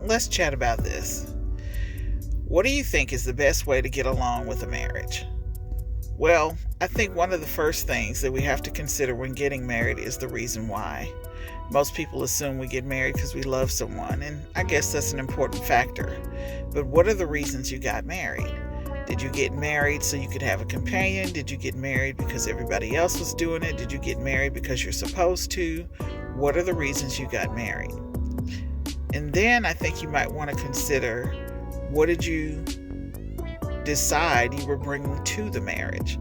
let's chat about this. What do you think is the best way to get along with a marriage? Well, I think one of the first things that we have to consider when getting married is the reason why. Most people assume we get married because we love someone, and I guess that's an important factor. But what are the reasons you got married? Did you get married so you could have a companion? Did you get married because everybody else was doing it? Did you get married because you're supposed to? What are the reasons you got married? And then I think you might want to consider, what did you decide you were bringing to the marriage?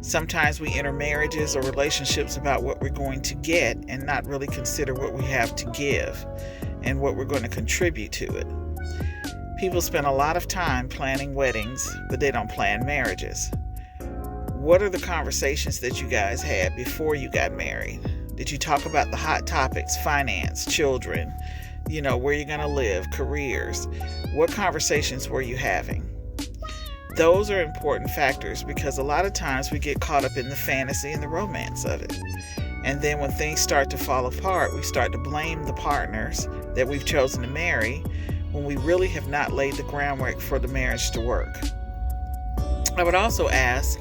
Sometimes we enter marriages or relationships about what we're going to get and not really consider what we have to give and what we're going to contribute to it. People spend a lot of time planning weddings, but they don't plan marriages. What are the conversations that you guys had before you got married? Did you talk about the hot topics, finance, children, where you're going to live, careers? What conversations were you having? Those are important factors because a lot of times we get caught up in the fantasy and the romance of it. And then when things start to fall apart, we start to blame the partners that we've chosen to marry when we really have not laid the groundwork for the marriage to work. I would also ask,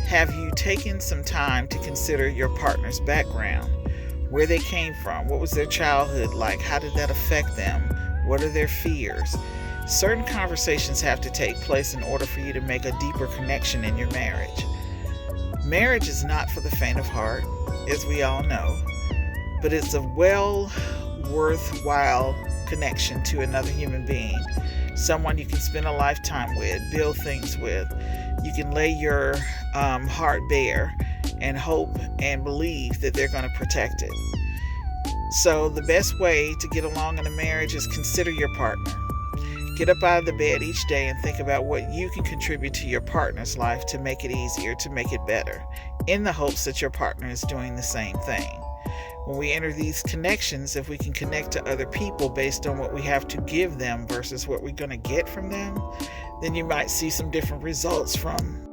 have you taken some time to consider your partner's background? Where they came from? What was their childhood like? How did that affect them? What are their fears? Certain conversations have to take place in order for you to make a deeper connection in your marriage. Marriage is not for the faint of heart, as we all know, but it's a worthwhile connection to another human being, someone you can spend a lifetime with, build things with. You can lay your heart bare and hope and believe that they're going to protect it. So the best way to get along in a marriage is consider your partner. Get up out of the bed each day and think about what you can contribute to your partner's life to make it easier, to make it better, in the hopes that your partner is doing the same thing. When we enter these connections, if we can connect to other people based on what we have to give them versus what we're going to get from them, then you might see some different results from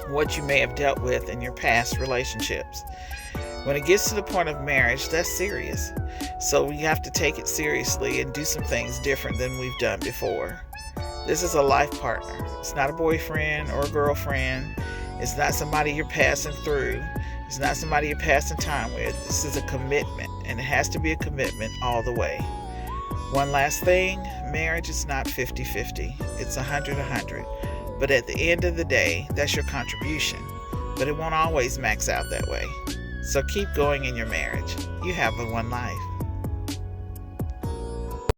what you may have dealt with in your past relationships. When it gets to the point of marriage, that's serious. So we have to take it seriously and do some things different than we've done before. This is a life partner. It's not a boyfriend or a girlfriend. It's not somebody you're passing through. It's not somebody you're passing time with. This is a commitment, and it has to be a commitment all the way. One last thing, marriage is not 50-50. It's 100-100. But at the end of the day, that's your contribution. But it won't always max out that way. So keep going in your marriage. You have but one life.